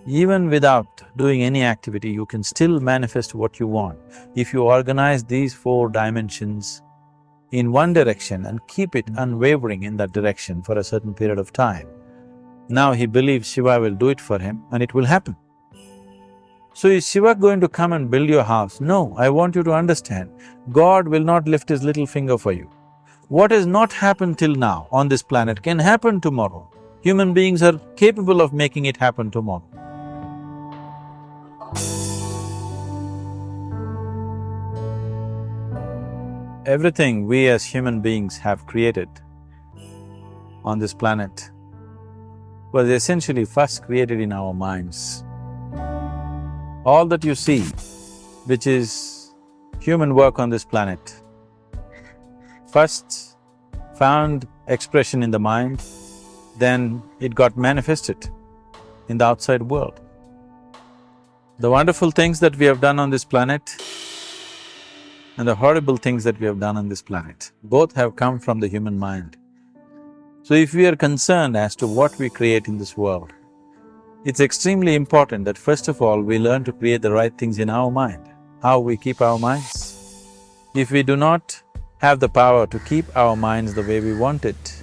Even without doing any activity, you can still manifest what you want. If you organize these 4 dimensions in one direction and keep it unwavering in that direction for a certain period of time, now he believes Shiva will do it for him and it will happen. So is Shiva going to come and build your house? No, I want you to understand, God will not lift his little finger for you. What has not happened till now on this planet can happen tomorrow. Human beings are capable of making it happen tomorrow. Everything we as human beings have created on this planet was essentially first created in our minds. All that you see, which is human work on this planet, first found expression in the mind, then it got manifested in the outside world. The wonderful things that we have done on this planet and the horrible things that we have done on this planet, both have come from the human mind. So if we are concerned as to what we create in this world, it's extremely important that first of all we learn to create the right things in our mind. How we keep our minds? If we do not have the power to keep our minds the way we want it,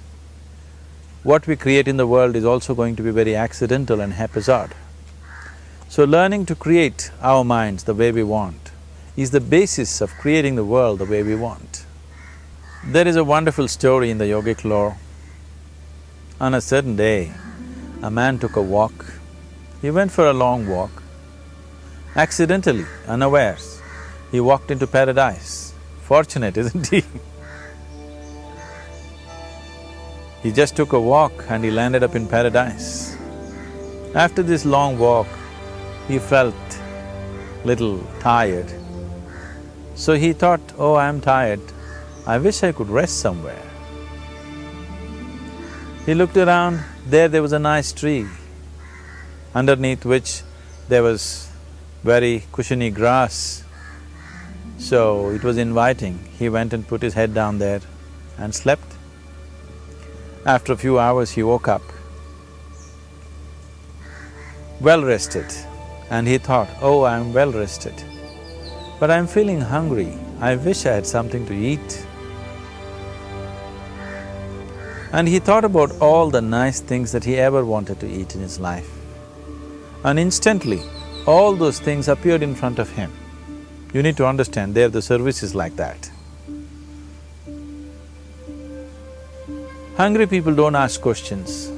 what we create in the world is also going to be very accidental and haphazard. So learning to create our minds the way we want is the basis of creating the world the way we want. There is a wonderful story in the yogic lore. On a certain day, a man took a walk. He went for a long walk. Accidentally, unawares, he walked into paradise. Fortunate, isn't he? He just took a walk and he landed up in paradise. After this long walk, he felt little tired. So he thought, oh, I'm tired, I wish I could rest somewhere. He looked around, there was a nice tree, underneath which there was very cushiony grass. So it was inviting. He went and put his head down there and slept. After a few hours he woke up, well rested, and he thought, oh, I'm well rested, but I'm feeling hungry, I wish I had something to eat. And he thought about all the nice things that he ever wanted to eat in his life. And instantly, all those things appeared in front of him. You need to understand, there the service is like that. Hungry people don't ask questions.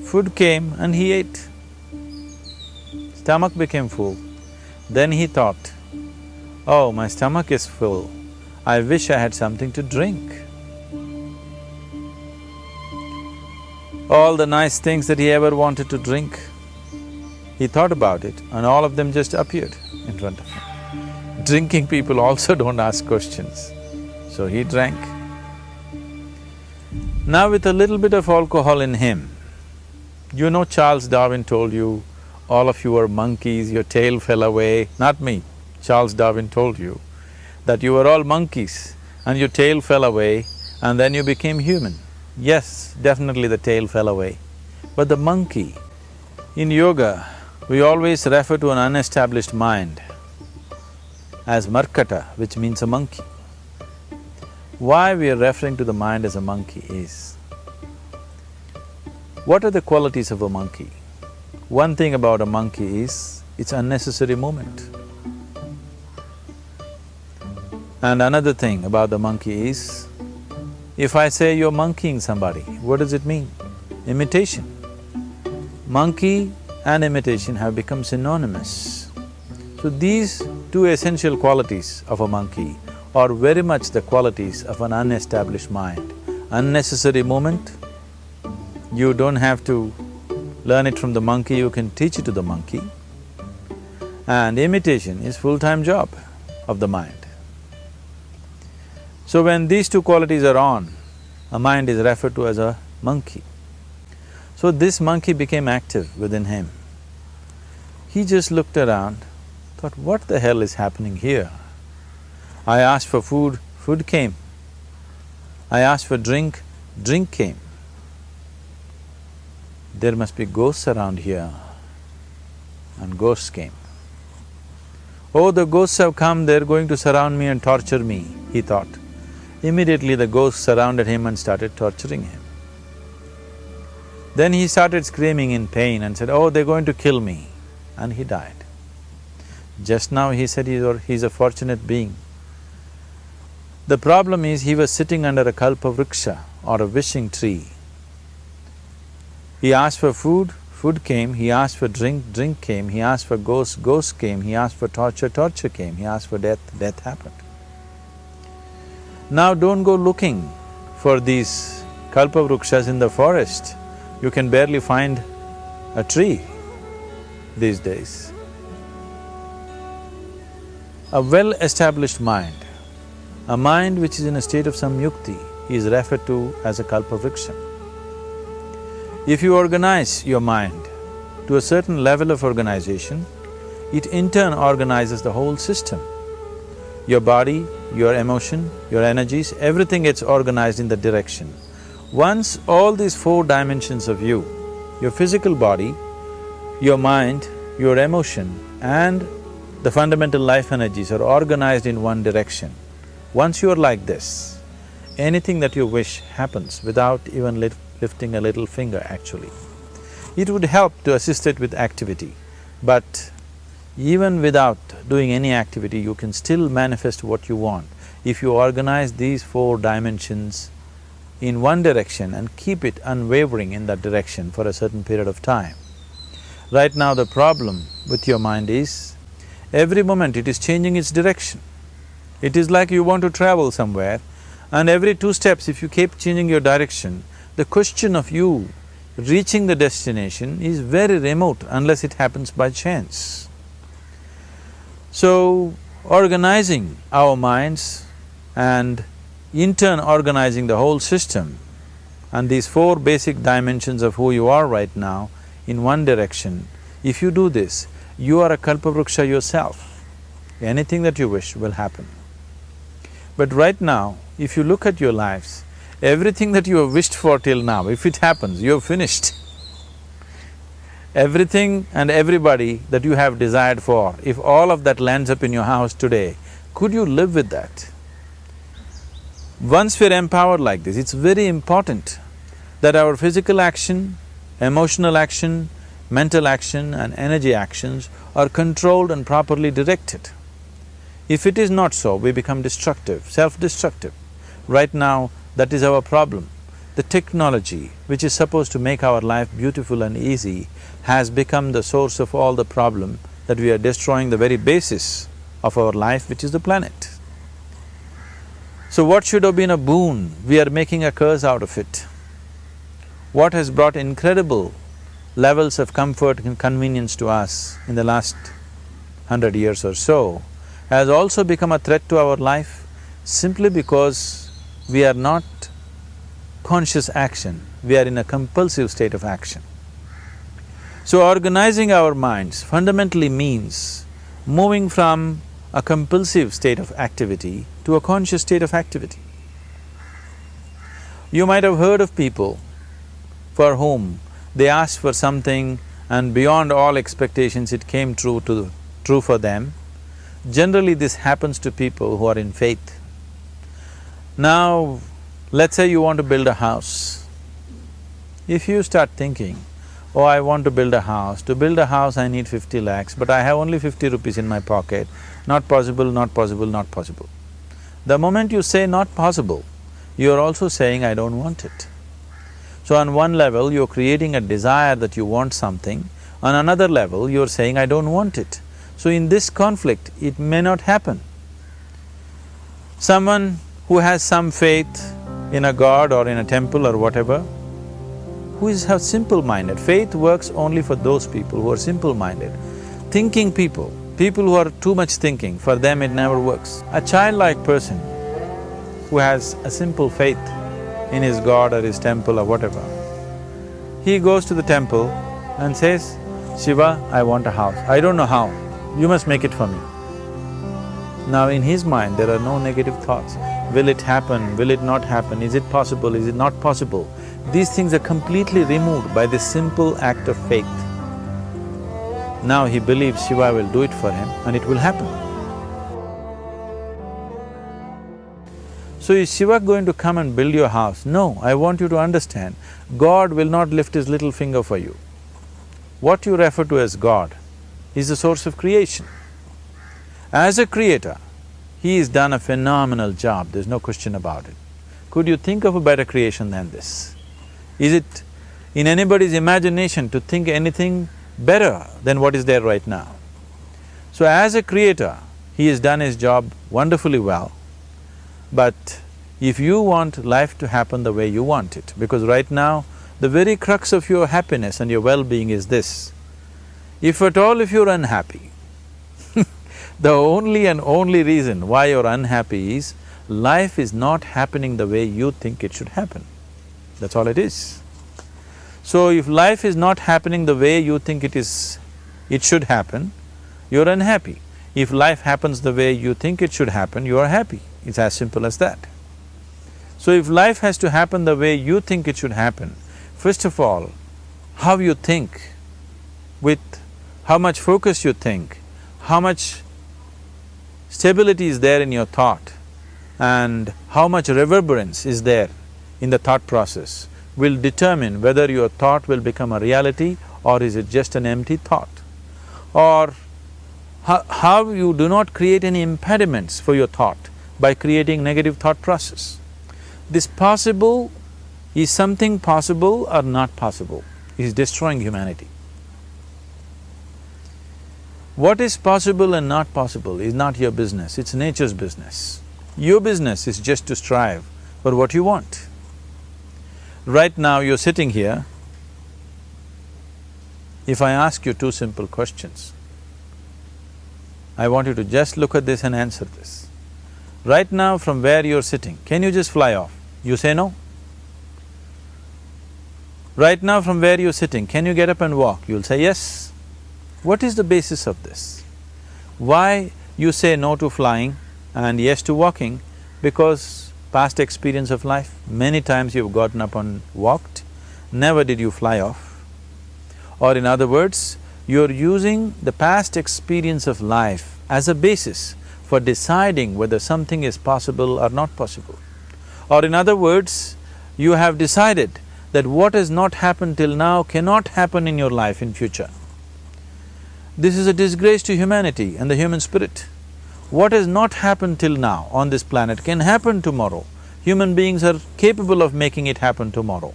Food came and he ate. Stomach became full. Then he thought, oh, my stomach is full, I wish I had something to drink. All the nice things that he ever wanted to drink, he thought about it and all of them just appeared in front of him. Drinking people also don't ask questions, so he drank. Now with a little bit of alcohol in him, you know Charles Darwin told you, all of you are monkeys, your tail fell away. Not me, Charles Darwin told you that you were all monkeys and your tail fell away and then you became human. Yes, definitely the tail fell away. But the monkey, in yoga, we always refer to an unestablished mind as markata, which means a monkey. Why we are referring to the mind as a monkey is, what are the qualities of a monkey? One thing about a monkey is, it's unnecessary movement. And another thing about the monkey is, if I say you're monkeying somebody, what does it mean? Imitation. Monkey and imitation have become synonymous. So these two essential qualities of a monkey are very much the qualities of an unestablished mind. Unnecessary movement, you don't have to learn it from the monkey, you can teach it to the monkey. And imitation is full-time job of the mind. So when these two qualities are on, a mind is referred to as a monkey. So this monkey became active within him. He just looked around, thought, what the hell is happening here? I asked for food, food came. I asked for drink, drink came. There must be ghosts around here. and ghosts came. Oh, the ghosts have come, they're going to surround me and torture me, he thought. Immediately the ghosts surrounded him and started torturing him. Then he started screaming in pain and said, oh, they're going to kill me, and he died. Just now he said he's a fortunate being. The problem is he was sitting under a kalpavriksha or a wishing tree. He asked for food, food came, he asked for drink, drink came, he asked for ghost, ghost came, he asked for torture, torture came, he asked for death, death happened. Now don't go looking for these kalpavrukshas in the forest. You can barely find a tree these days. A well-established mind, a mind which is in a state of samyukti, is referred to as a kalpavriksha. If you organize your mind to a certain level of organization, it in turn organizes the whole system. Your body, your emotion, your energies, everything gets organized in that direction. Once all these four dimensions of you, your physical body, your mind, your emotion and the fundamental life energies are organized in one direction, once you are like this, anything that you wish happens without even lifting a little finger actually. It would help to assist it with activity, but even without doing any activity, you can still manifest what you want if you organize these four dimensions in one direction and keep it unwavering in that direction for a certain period of time. Right now the problem with your mind is, every moment it is changing its direction. It is like you want to travel somewhere and every 2 steps if you keep changing your direction, the question of you reaching the destination is very remote unless it happens by chance. So, organizing our minds and in turn organizing the whole system and these 4 basic dimensions of who you are right now in one direction, if you do this, you are a kalpavruksha yourself. Anything that you wish will happen. But right now, if you look at your lives, everything that you have wished for till now, if it happens, you have finished. Everything and everybody that you have desired for, if all of that lands up in your house today, could you live with that? Once we're empowered like this, it's very important that our physical action, emotional action, mental action and energy actions are controlled and properly directed. If it is not so, we become destructive, self-destructive. Right now, that is our problem. The technology, which is supposed to make our life beautiful and easy, has become the source of all the problem that we are destroying the very basis of our life, which is the planet. So what should have been a boon, we are making a curse out of it. What has brought incredible levels of comfort and convenience to us in the last 100 years or so has also become a threat to our life simply because we are not conscious action, we are in a compulsive state of action. So organizing our minds fundamentally means moving from a compulsive state of activity to a conscious state of activity. You might have heard of people for whom they asked for something and beyond all expectations it came true for them. Generally this happens to people who are in faith. Now, let's say you want to build a house. If you start thinking, oh, I want to build a house, to build a house I need 50 lakhs, but I have only 50 rupees in my pocket, not possible, not possible, not possible. The moment you say not possible, you are also saying I don't want it. So on one level, you're creating a desire that you want something, on another level, you're saying I don't want it. So in this conflict, it may not happen. Someone who has some faith in a god or in a temple or whatever, who is simple-minded, faith works only for those people who are simple-minded. Thinking people, people who are too much thinking, for them it never works. A childlike person who has a simple faith in his god or his temple or whatever, he goes to the temple and says, Shiva, I want a house. I don't know how, you must make it for me. Now in his mind there are no negative thoughts. Will it happen? Will it not happen? Is it possible? Is it not possible? These things are completely removed by this simple act of faith. Now he believes Shiva will do it for him and it will happen. So is Shiva going to come and build your house? No, I want you to understand, God will not lift his little finger for you. What you refer to as God is the source of creation. As a creator, he has done a phenomenal job, there's no question about it. Could you think of a better creation than this? Is it in anybody's imagination to think anything better than what is there right now? So as a creator, he has done his job wonderfully well, but if you want life to happen the way you want it, because right now, the very crux of your happiness and your well-being is this. If at all if you're unhappy, the only and only reason why you're unhappy is life is not happening the way you think it should happen. That's all it is. So if life is not happening the way you think it should happen, you're unhappy. If life happens the way you think it should happen, you are happy. It's as simple as that. So if life has to happen the way you think it should happen, first of all, how you think, with how much focus you think, how much stability is there in your thought, and how much reverberance is there in the thought process will determine whether your thought will become a reality or is it just an empty thought. Or how you do not create any impediments for your thought by creating negative thought process. This possible is something possible or not possible, is destroying humanity. What is possible and not possible is not your business, it's nature's business. Your business is just to strive for what you want. Right now you're sitting here, if I ask you two simple questions, I want you to just look at this and answer this. Right now from where you're sitting, can you just fly off? You say no. Right now from where you're sitting, can you get up and walk? You'll say yes. What is the basis of this? Why you say no to flying and yes to walking? Because past experience of life, many times you've gotten up and walked, never did you fly off. Or in other words, you're using the past experience of life as a basis for deciding whether something is possible or not possible. Or in other words, you have decided that what has not happened till now cannot happen in your life in future. This is a disgrace to humanity and the human spirit. What has not happened till now on this planet can happen tomorrow. Human beings are capable of making it happen tomorrow.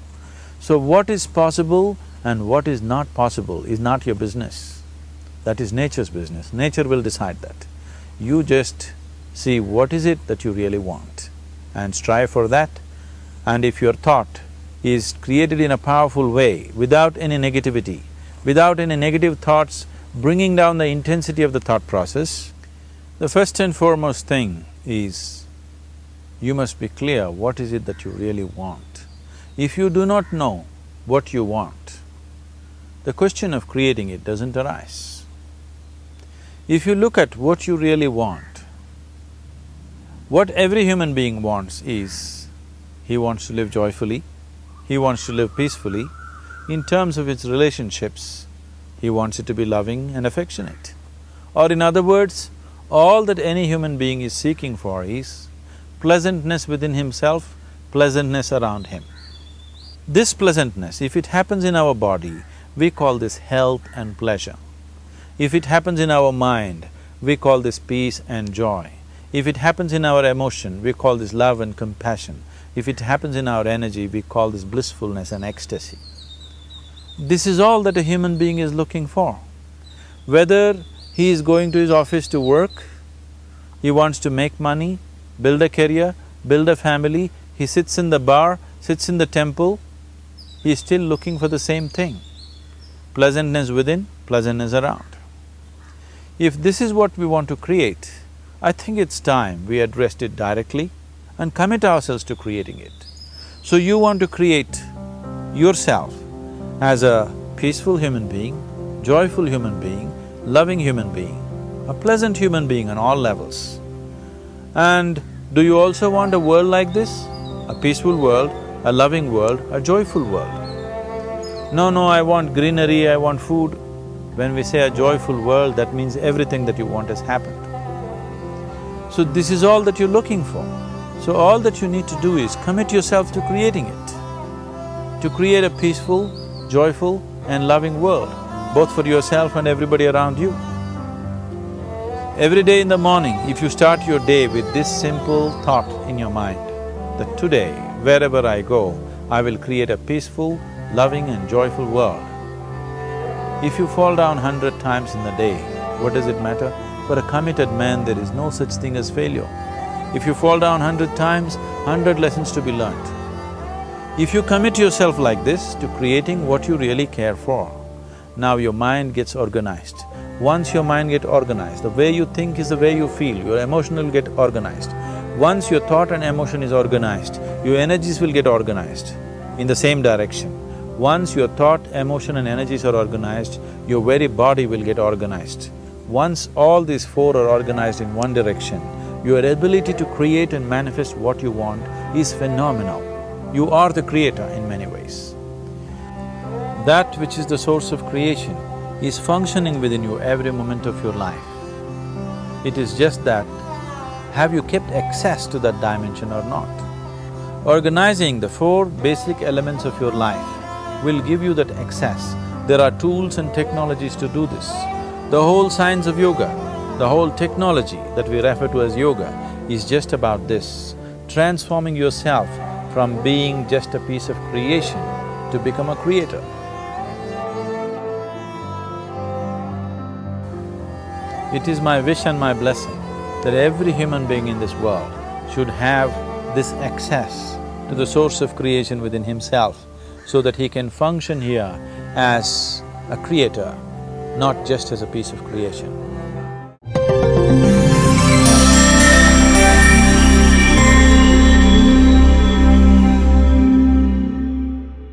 So what is possible and what is not possible is not your business. That is nature's business. Nature will decide that. You just see what is it that you really want and strive for that. And if your thought is created in a powerful way, without any negativity, without any negative thoughts bringing down the intensity of the thought process, the first and foremost thing is you must be clear what is it that you really want. If you do not know what you want, the question of creating it doesn't arise. If you look at what you really want, what every human being wants is, he wants to live joyfully, he wants to live peacefully. In terms of its relationships, he wants it to be loving and affectionate. Or in other words, all that any human being is seeking for is pleasantness within himself, pleasantness around him. This pleasantness, if it happens in our body, we call this health and pleasure. If it happens in our mind, we call this peace and joy. If it happens in our emotion, we call this love and compassion. If it happens in our energy, we call this blissfulness and ecstasy. This is all that a human being is looking for. Whether he is going to his office to work, he wants to make money, build a career, build a family, he sits in the bar, sits in the temple, he is still looking for the same thing. Pleasantness within, pleasantness around. If this is what we want to create, I think it's time we addressed it directly and commit ourselves to creating it. So you want to create yourself as a peaceful human being, joyful human being, loving human being, a pleasant human being on all levels. And do you also want a world like this? A peaceful world, a loving world, a joyful world? No, I want greenery, I want food. When we say a joyful world, that means everything that you want has happened. So this is all that you're looking for. So all that you need to do is commit yourself to creating it, to create a peaceful, joyful and loving world, both for yourself and everybody around you. Every day in the morning, if you start your day with this simple thought in your mind, that today, wherever I go, I will create a peaceful, loving and joyful world. If you fall down 100 times in the day, what does it matter? For a committed man, there is no such thing as failure. If you fall down 100 times, 100 lessons to be learnt. If you commit yourself like this to creating what you really care for, now your mind gets organized. Once your mind gets organized, the way you think is the way you feel, your emotion will get organized. Once your thought and emotion is organized, your energies will get organized in the same direction. Once your thought, emotion and energies are organized, your very body will get organized. Once all these four are organized in one direction, your ability to create and manifest what you want is phenomenal. You are the creator in many ways. That which is the source of creation is functioning within you every moment of your life. It is just that, have you kept access to that dimension or not? Organizing the four basic elements of your life will give you that access. There are tools and technologies to do this. The whole science of yoga, the whole technology that we refer to as yoga is just about this, transforming yourself from being just a piece of creation to become a creator. It is my wish and my blessing that every human being in this world should have this access to the source of creation within himself, so that he can function here as a creator, not just as a piece of creation.